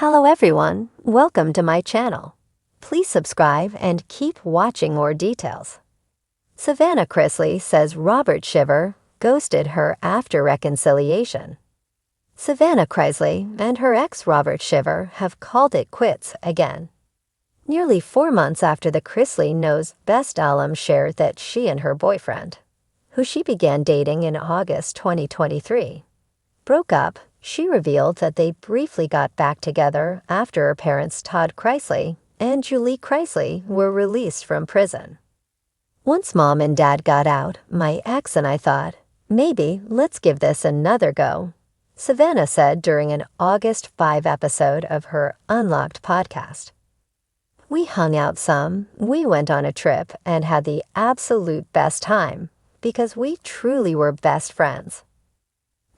Hello everyone, welcome to my channel. Please subscribe and keep watching more details. Savannah Chrisley says Robert Shiver ghosted her after reconciliation. Savannah Chrisley and her ex Robert Shiver have called it quits again. Nearly 4 months after the Chrisley Knows Best alum shared that she and her boyfriend, who she began dating in August 2023, broke up, she revealed that they briefly got back together after her parents Todd Chrisley and Julie Chrisley were released from prison. Once Mom and Dad got out, my ex and I thought, maybe let's give this another go, Savannah said during an August 5 episode of her Unlocked podcast. We hung out some, we went on a trip and had the absolute best time because we truly were best friends.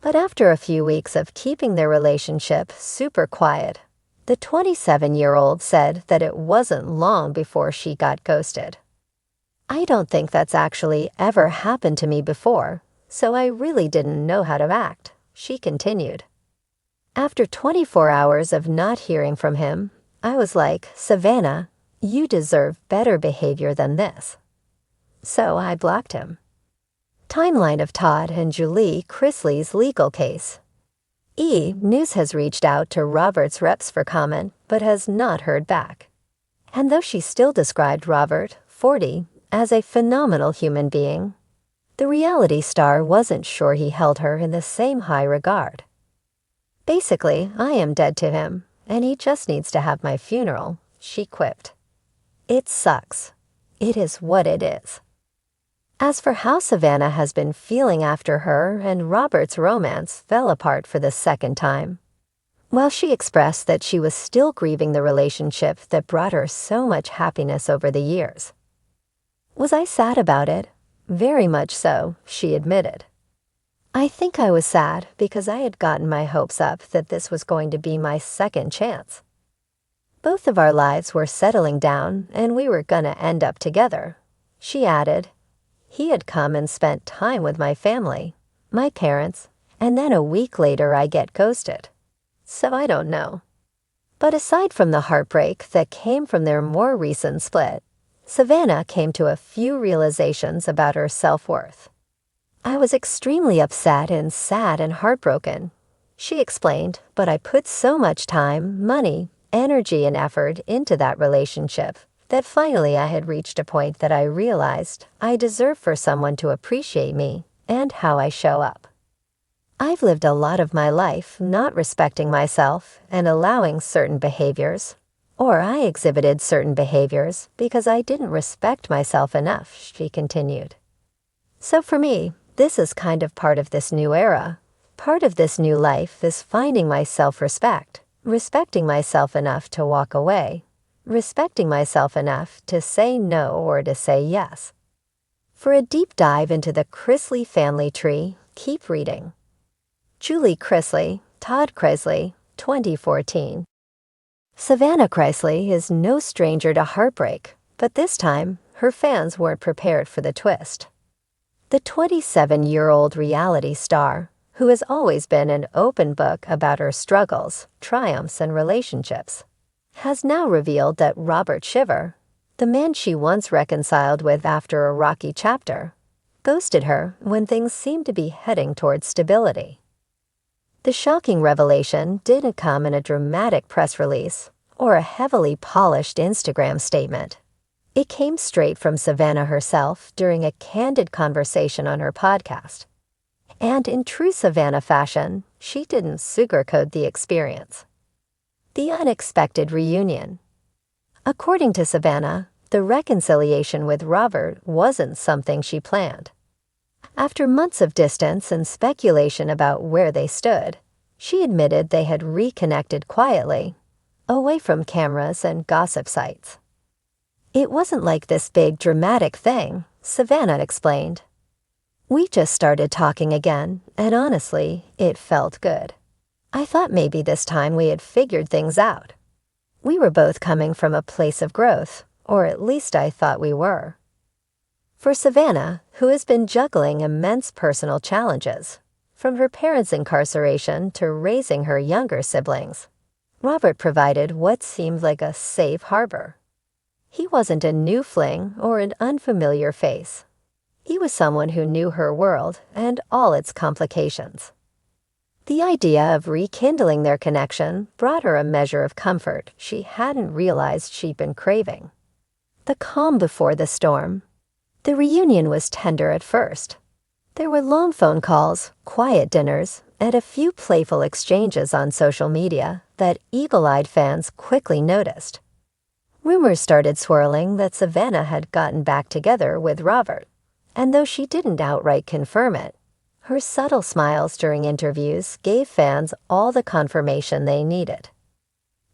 But after a few weeks of keeping their relationship super quiet, the 27-year-old said that it wasn't long before she got ghosted. I don't think that's actually ever happened to me before, so I really didn't know how to act, she continued. After 24 hours of not hearing from him, I was like, Savannah, you deserve better behavior than this. So I blocked him. Timeline of Todd and Julie Chrisley's legal case. News has reached out to Robert's reps for comment but has not heard back. And though she still described Robert, 40, as a phenomenal human being, the reality star wasn't sure he held her in the same high regard. Basically, I am dead to him, and he just needs to have my funeral, she quipped. It sucks. It is what it is. As for how Savannah has been feeling after her and Robert's romance fell apart for the second time, well, she expressed that she was still grieving the relationship that brought her so much happiness over the years. Was I sad about it? Very much so, she admitted. I think I was sad because I had gotten my hopes up that this was going to be my second chance. Both of our lives were settling down and we were gonna end up together, she added. He had come and spent time with my family, my parents, and then a week later I get ghosted. So I don't know. But aside from the heartbreak that came from their more recent split, Savannah came to a few realizations about her self-worth. I was extremely upset and sad and heartbroken, she explained, but I put so much time, money, energy, and effort into that relationship that finally I had reached a point that I realized I deserve for someone to appreciate me and how I show up. I've lived a lot of my life not respecting myself and allowing certain behaviors, or I exhibited certain behaviors because I didn't respect myself enough, she continued. So for me, this is kind of part of this new era. Part of this new life is finding my self-respect, respecting myself enough to walk away, respecting myself enough to say no or to say yes. For a deep dive into the Chrisley family tree, keep reading. Julie Chrisley, Todd Chrisley, 2014. Savannah Chrisley is no stranger to heartbreak, but this time, her fans weren't prepared for the twist. The 27-year-old reality star, who has always been an open book about her struggles, triumphs, and relationships, has now revealed that Robert Shiver, the man she once reconciled with after a rocky chapter, ghosted her when things seemed to be heading towards stability. The shocking revelation didn't come in a dramatic press release or a heavily polished Instagram statement. It came straight from Savannah herself during a candid conversation on her podcast. And in true Savannah fashion, she didn't sugarcoat the experience. The unexpected reunion. According to Savannah, the reconciliation with Robert wasn't something she planned. After months of distance and speculation about where they stood, she admitted they had reconnected quietly, away from cameras and gossip sites. It wasn't like this big dramatic thing, Savannah explained. We just started talking again, and honestly, it felt good. I thought maybe this time we had figured things out. We were both coming from a place of growth, or at least I thought we were. For Savannah, who has been juggling immense personal challenges, from her parents' incarceration to raising her younger siblings, Robert provided what seemed like a safe harbor. He wasn't a new fling or an unfamiliar face. He was someone who knew her world and all its complications. The idea of rekindling their connection brought her a measure of comfort she hadn't realized she'd been craving. The calm before the storm. The reunion was tender at first. There were long phone calls, quiet dinners, and a few playful exchanges on social media that eagle-eyed fans quickly noticed. Rumors started swirling that Savannah had gotten back together with Robert, and though she didn't outright confirm it, her subtle smiles during interviews gave fans all the confirmation they needed.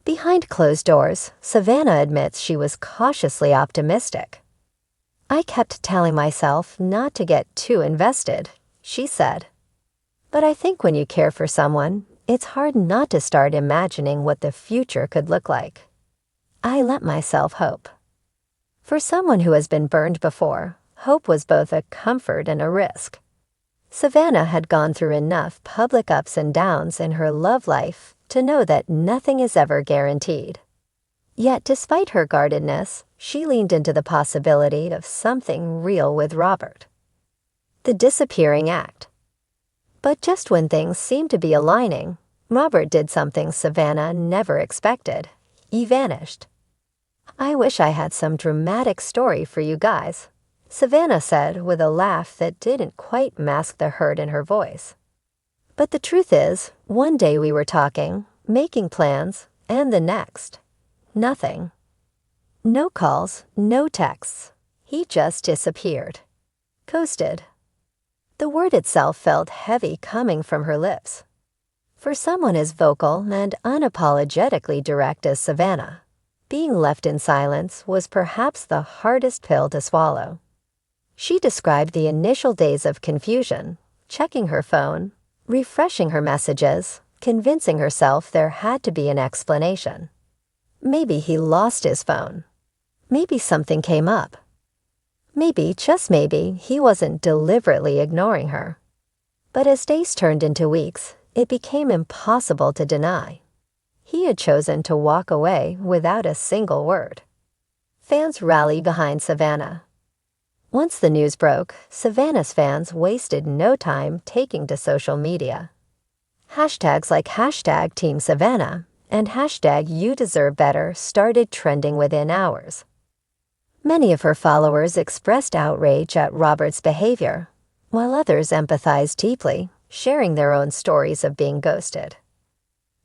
Behind closed doors, Savannah admits she was cautiously optimistic. "I kept telling myself not to get too invested," she said. "But I think when you care for someone, it's hard not to start imagining what the future could look like. I let myself hope." For someone who has been burned before, hope was both a comfort and a risk. Savannah had gone through enough public ups and downs in her love life to know that nothing is ever guaranteed. Yet despite her guardedness, she leaned into the possibility of something real with Robert. The disappearing act. But just when things seemed to be aligning, Robert did something Savannah never expected. He vanished. "I wish I had some dramatic story for you guys," Savannah said with a laugh that didn't quite mask the hurt in her voice. "But the truth is, one day we were talking, making plans, and the next, nothing. No calls, no texts. He just disappeared. Ghosted." The word itself felt heavy coming from her lips. For someone as vocal and unapologetically direct as Savannah, being left in silence was perhaps the hardest pill to swallow. She described the initial days of confusion, checking her phone, refreshing her messages, convincing herself there had to be an explanation. Maybe he lost his phone. Maybe something came up. Maybe, just maybe, he wasn't deliberately ignoring her. But as days turned into weeks, it became impossible to deny. He had chosen to walk away without a single word. Fans rallied behind Savannah. Once the news broke, Savannah's fans wasted no time taking to social media. Hashtags like #TeamSavannah and #YouDeserveBetter started trending within hours. Many of her followers expressed outrage at Robert's behavior, while others empathized deeply, sharing their own stories of being ghosted.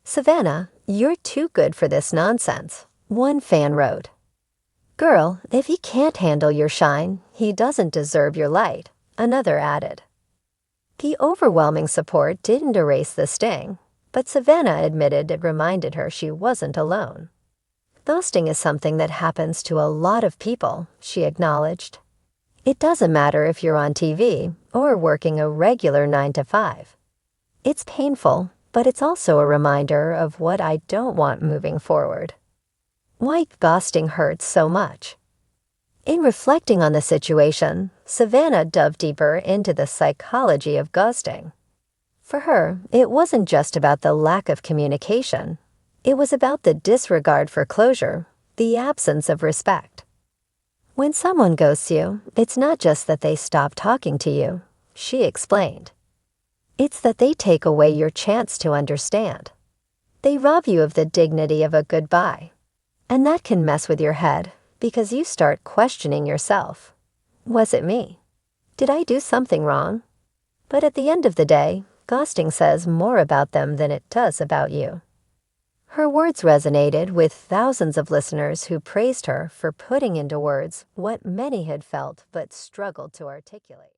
"Savannah, you're too good for this nonsense," one fan wrote. "Girl, if he can't handle your shine, he doesn't deserve your light," another added. The overwhelming support didn't erase the sting, but Savannah admitted it reminded her she wasn't alone. "Ghosting is something that happens to a lot of people," she acknowledged. "It doesn't matter if you're on TV or working a regular 9 to 5. It's painful, but it's also a reminder of what I don't want moving forward." Why ghosting hurts so much? In reflecting on the situation, Savannah dove deeper into the psychology of ghosting. For her, it wasn't just about the lack of communication. It was about the disregard for closure, the absence of respect. When someone ghosts you, it's not just that they stop talking to you, she explained. It's that they take away your chance to understand. They rob you of the dignity of a goodbye. And that can mess with your head because you start questioning yourself. Was it me? Did I do something wrong? But at the end of the day, ghosting says more about them than it does about you. Her words resonated with thousands of listeners who praised her for putting into words what many had felt but struggled to articulate.